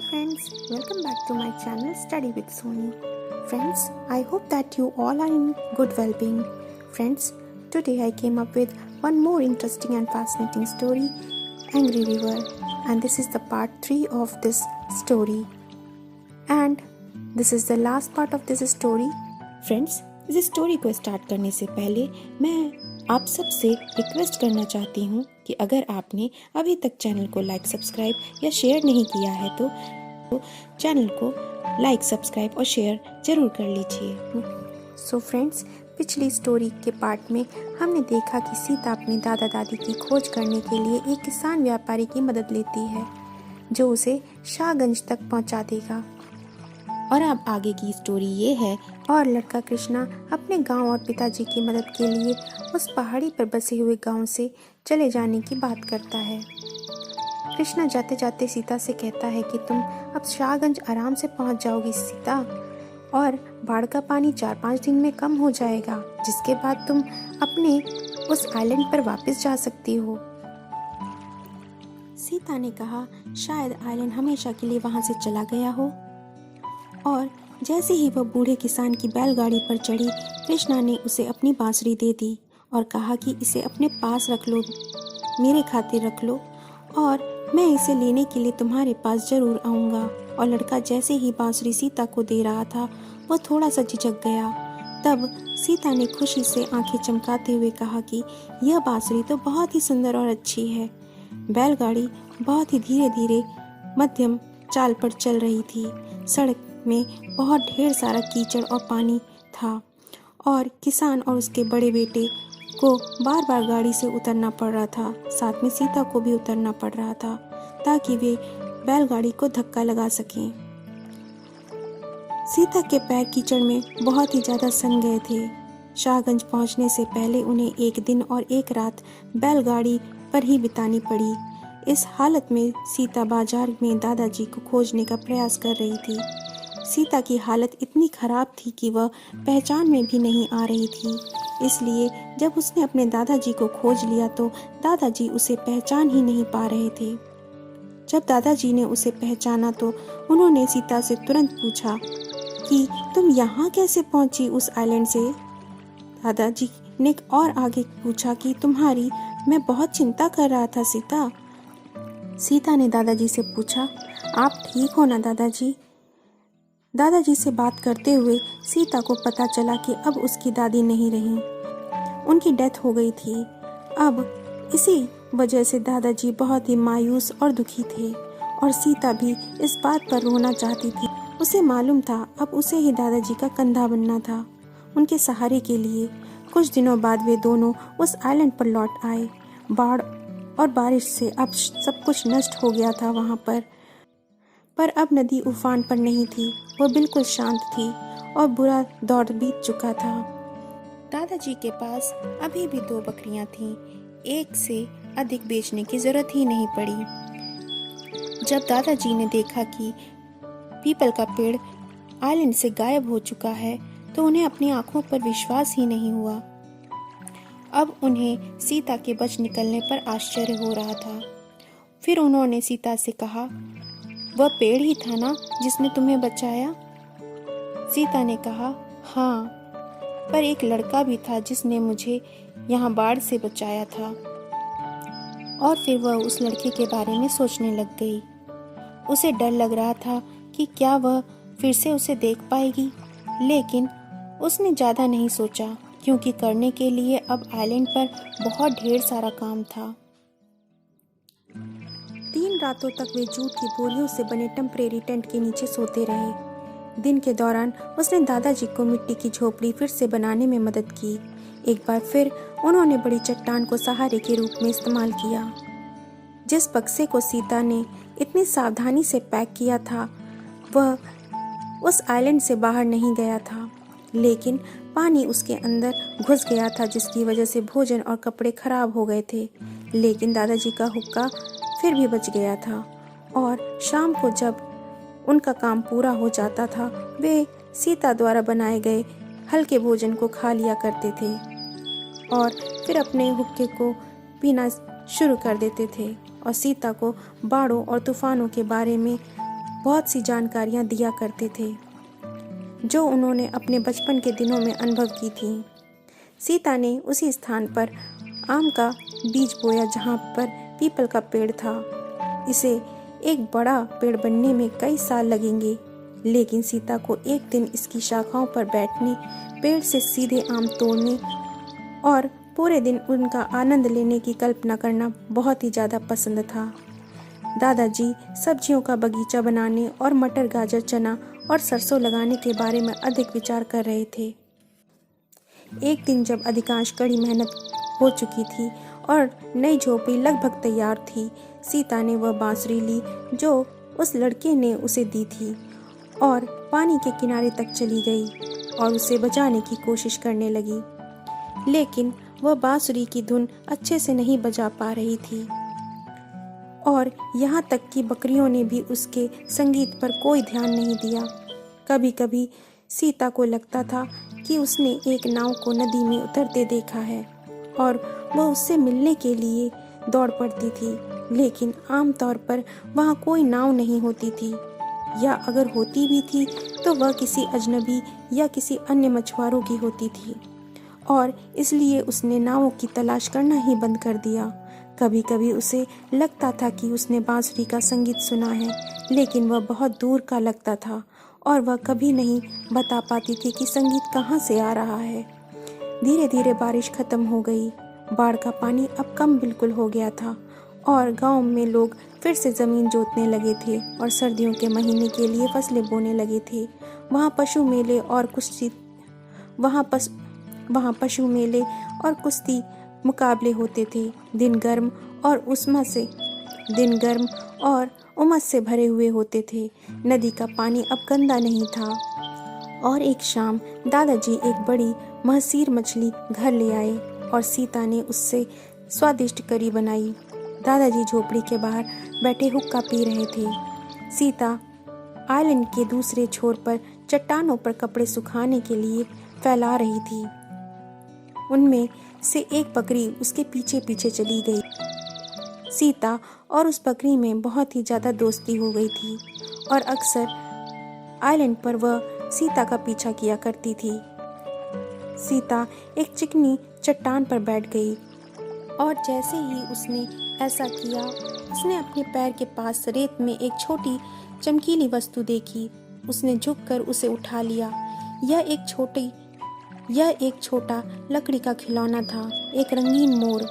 friends, welcome back to my channel Study with Soni. Friends, I hope that you all are in good well-being. Friends, today I came up with one more interesting and fascinating story, Angry River, and this is the part 3 of this story. And this is the last part of this story. Friends, इस story को start करने से पहले मैं आप सबसे request करना चाहती हूँ कि अगर आपने अभी तक चैनल को लाइक, सब्सक्राइब या शेयर नहीं किया है तो चैनल को लाइक, सब्सक्राइब और शेयर जरूर कर लीजिए। सो फ्रेंड्स, पिछली स्टोरी के पार्ट में हमने देखा कि सीता अपने दादा दादी की खोज करने के लिए एक किसान व्यापारी की मदद लेती है जो उसे शाहगंज तक पहुंचा देगा। और अब आगे की स्टोरी ये है और लड़का कृष्णा अपने गांव और पिताजी की मदद के लिए उस पहाड़ी पर बसे हुए गांव से चले जाने की बात करता है। कृष्णा जाते जाते सीता से कहता है कि तुम अब शाहगंज आराम से पहुंच जाओगी सीता, और बाढ़ का पानी 4-5 दिन में कम हो जाएगा, जिसके बाद तुम अपने उस आइलैंड पर वापस जा सकती हो। सीता ने कहा, शायद आइलैंड हमेशा के लिए वहां से चला गया हो। और जैसे ही वह बूढ़े किसान की बैलगाड़ी पर चढ़ी, कृष्णा ने उसे अपनी बांसुरी दे दी और कहा कि इसे अपने पास रख लो, मेरे खातिर रख लो, और मैं इसे लेने के लिए तुम्हारे पास जरूर आऊँगा। और लड़का जैसे ही बांसुरी सीता को दे रहा था, वह थोड़ा सा झिझक गया। तब सीता ने खुशी से आंखें चमकाते हुए कहा कि यह बांसुरी तो बहुत ही सुंदर और अच्छी है। बैलगाड़ी बहुत ही धीरे धीरे मध्यम चाल पर चल रही थी। सड़क में बहुत ढेर सारा कीचड़ और पानी था और किसान और उसके बड़े बेटे को बार बार गाड़ी से उतरना पड़ रहा था। साथ में सीता को भी उतरना पड़ रहा था ताकि वे बैलगाड़ी को धक्का लगा सकें। सीता के पैर कीचड़ में बहुत ही ज्यादा सन गए थे। शाहगंज पहुंचने से पहले उन्हें एक दिन और एक रात बैलगाड़ी पर ही बितानी पड़ी। इस हालत में सीता बाजार में दादाजी को खोजने का प्रयास कर रही थी। सीता की हालत इतनी खराब थी कि वह पहचान में भी नहीं आ रही थी। इसलिए जब उसने अपने दादाजी को खोज लिया तो दादाजी उसे पहचान ही नहीं पा रहे थे। जब दादाजी ने उसे पहचाना तो उन्होंने सीता से तुरंत पूछा कि तुम यहाँ कैसे पहुंची उस आइलैंड से। दादाजी ने और आगे पूछा कि तुम्हारी मैं बहुत चिंता कर रहा था सीता। सीता ने दादाजी से पूछा, आप ठीक हो ना दादाजी। दादाजी से बात करते हुए सीता को पता चला कि अब उसकी दादी नहीं रही, उनकी डेथ हो गई थी। अब इसी वजह से दादाजी बहुत ही मायूस और दुखी थे और सीता भी इस बात पर रोना चाहती थी। उसे मालूम था अब उसे ही दादाजी का कंधा बनना था उनके सहारे के लिए। कुछ दिनों बाद वे दोनों उस आइलैंड पर लौट आए। बाढ़ और बारिश से अब सब कुछ नष्ट हो गया था वहां पर अब नदी उफान पर नहीं थी, वह बिल्कुल शांत थी और बुरा दौर बीत चुका था। दादाजी के पास अभी भी 2 बकरियां थीं, एक से अधिक बेचने की जरूरत ही नहीं पड़ी। जब दादाजी ने देखा कि पीपल का पेड़ आइलैंड से गायब हो चुका है तो उन्हें अपनी आंखों पर विश्वास ही नहीं हुआ। अब उन्हें सीता के बच निकलने पर आश्चर्य हो रहा था। फिर उन्होंने सीता से कहा, वह पेड़ ही था ना जिसने तुम्हें बचाया। सीता ने कहा, हाँ, पर एक लड़का भी था जिसने मुझे यहाँ बाढ़ से बचाया था। और फिर वह उस लड़के के बारे में सोचने लग गई। उसे डर लग रहा था कि क्या वह फिर से उसे देख पाएगी, लेकिन उसने ज्यादा नहीं सोचा क्योंकि करने के लिए अब आइलैंड पर बहुत ढेर सारा काम था। 3 रातों तक वे जूट की बोरियों से बने टेम्परेरी टेंट के नीचे सोते रहे। दिन के दौरान उसने दादाजी को मिट्टी की झोपड़ी फिर से बनाने में मदद की। एक बार फिर उन्होंने बड़ी चट्टान को सहारे के रूप में इस्तेमाल किया। जिस बक्से को सीता ने इतनी सावधानी से पैक किया था वह उस आइलैंड से बाहर नहीं गया था, लेकिन पानी उसके अंदर घुस गया था जिसकी वजह से भोजन और कपड़े खराब हो गए थे। लेकिन दादाजी का हुक्का फिर भी बच गया था और शाम को जब उनका काम पूरा हो जाता था वे सीता द्वारा बनाए गए हल्के भोजन को खा लिया करते थे और फिर अपने हुक्के को पीना शुरू कर देते थे और सीता को बाढ़ों और तूफानों के बारे में बहुत सी जानकारियाँ दिया करते थे जो उन्होंने अपने बचपन के दिनों में अनुभव की थी। सीता ने उसी स्थान पर आम का बीज बोया जहाँ पर पीपल का पेड़ था। इसे एक बड़ा पेड़ बनने में कई साल लगेंगे, लेकिन सीता को एक दिन इसकी शाखाओं पर बैठने, पेड़ से सीधे आम तोड़ने और पूरे दिन उनका आनंद लेने की कल्पना करना बहुत ही ज़्यादा पसंद था। दादाजी सब्जियों का बगीचा बनाने और मटर, गाजर, चना और सरसों लगाने के बारे में अधिक विचार कर रहे थे। एक दिन जब अधिकांश कड़ी मेहनत हो चुकी थी और नई झोपड़ी लगभग तैयार थी, सीता ने वह बांसुरी ली जो उस लड़के ने उसे दी थी और पानी के किनारे तक चली गई और उसे बजाने की कोशिश करने लगी, लेकिन वह बांसुरी की धुन अच्छे से नहीं बजा पा रही थी और यहाँ तक कि बकरियों ने भी उसके संगीत पर कोई ध्यान नहीं दिया। कभी कभी सीता को लगता था कि उसने एक नाव को नदी में उतरते देखा है और वह उससे मिलने के लिए दौड़ पड़ती थी, लेकिन आमतौर पर वहाँ कोई नाव नहीं होती थी, या अगर होती भी थी तो वह किसी अजनबी या किसी अन्य मछुआरों की होती थी और इसलिए उसने नावों की तलाश करना ही बंद कर दिया। कभी कभी उसे लगता था कि उसने बांसुरी का संगीत सुना है, लेकिन वह बहुत दूर का लगता था और वह कभी नहीं बता पाती थी कि संगीत कहाँ से आ रहा है। धीरे धीरे बारिश खत्म हो गई। बाढ़ का पानी अब कम बिल्कुल हो गया था और गांव में लोग फिर से ज़मीन जोतने लगे थे और सर्दियों के महीने के लिए फसलें बोने लगे थे। वहाँ पशु मेले और कुश्ती मुकाबले होते थे। दिन गर्म और उमस से भरे हुए होते थे। नदी का पानी अब गंदा नहीं था और एक शाम दादाजी एक बड़ी महसीर मछली घर ले आए और सीता ने उससे स्वादिष्ट करी बनाई। दादाजी झोपड़ी के बाहर बैठे हुक्का पी रहे थे। सीता आइलैंड के दूसरे छोर पर चट्टानों पर कपड़े सुखाने के लिए फैला रही थी। उनमें से एक बकरी उसके पीछे पीछे चली गई। सीता और उस बकरी में बहुत ही ज़्यादा दोस्ती हो गई थी और अक्सर आइलैंड पर वह सीता का पीछा किया करती थी। सीता एक चिकनी चट्टान पर बैठ गई और जैसे ही उसने ऐसा किया, उसने अपने पैर के पास रेत में एक छोटी चमकीली वस्तु देखी। उसने झुककर उसे उठा लिया। यह एक छोटा लकड़ी का खिलौना था, एक रंगीन मोर।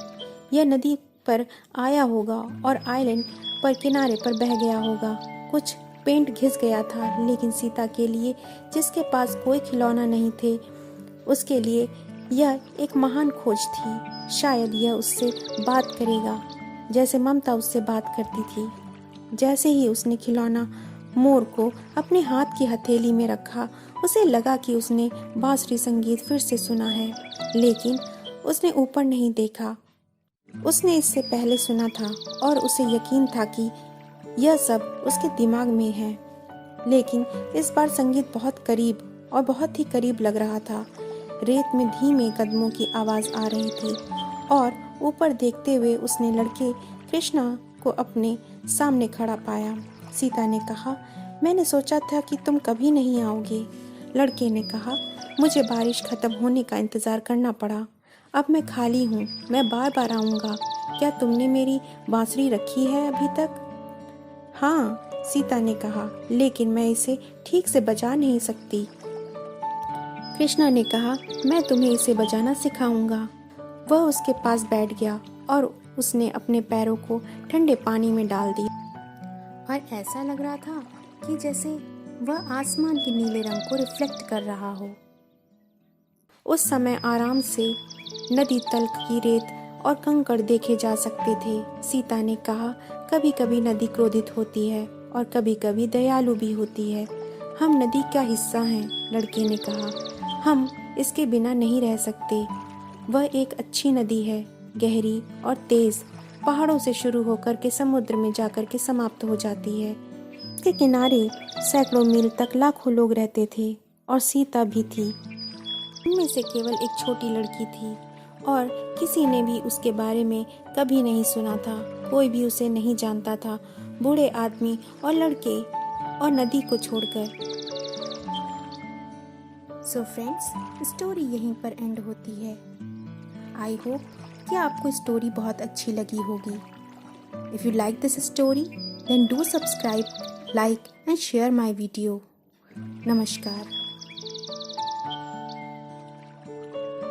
यह नदी पर आया होगा और आइलैंड पर किनारे पर बह गया होगा। कुछ पेंट घिस गया था, लेकिन सीता के लिए, जिसके पास कोई खिलौना नहीं थे, उसके लिए यह एक महान खोज थी। शायद यह उससे बात करेगा, जैसे ममता उससे बात करती थी। जैसे ही उसने खिलौना मोर को अपने हाथ की हथेली में रखा, उसे लगा कि उसने बांसुरी संगीत फिर से सुना है, लेकिन उसने ऊपर नहीं देखा। उसने इससे पहले सुना था और उसे यकीन था कि यह सब उसके दिमाग में है, लेकिन इस बार संगीत बहुत करीब और बहुत ही करीब लग रहा था। रेत में धीमे कदमों की आवाज़ आ रही थी और ऊपर देखते हुए उसने लड़के कृष्णा को अपने सामने खड़ा पाया। सीता ने कहा, मैंने सोचा था कि तुम कभी नहीं आओगे। लड़के ने कहा, मुझे बारिश खत्म होने का इंतज़ार करना पड़ा। अब मैं खाली हूँ, मैं बार बार आऊँगा। क्या तुमने मेरी बांसुरी रखी है अभी तक? हाँ, सीता ने कहा, लेकिन मैं इसे ठीक से बजा नहीं सकती। कृष्णा ने कहा, मैं तुम्हें इसे बजाना सिखाऊंगा। वह उसके पास बैठ गया और उसने अपने पैरों को ठंडे पानी में डाल दिया और ऐसा लग रहा था कि जैसे वह आसमान के नीले रंग को रिफ्लेक्ट कर रहा हो। उस समय आराम से नदी तल की रेत और कंकड़ देखे जा सकते थे। सीता ने कहा, कभी कभी नदी क्रोधित होती है और कभी कभी दयालु भी होती है। हम नदी का हिस्सा हैं, लड़के ने कहा। हम इसके बिना नहीं रह सकते। वह एक अच्छी नदी है, गहरी और तेज, पहाड़ों से शुरू होकर के समुद्र में जाकर के समाप्त हो जाती है। इसके किनारे सैकड़ों मील तक लाखों लोग रहते थे और सीता भी थी। उनमें से केवल एक छोटी लड़की थी और किसी ने भी उसके बारे में कभी नहीं सुना था। कोई भी उसे नहीं जानता था। बूढ़े आदमी और लड़के और नदी को छोड़कर। सो फ्रेंड्स, स्टोरी यहीं पर एंड होती है। आई होप कि आपको स्टोरी बहुत अच्छी लगी होगी। If you like this story then do subscribe, like and share my video. नमस्कार।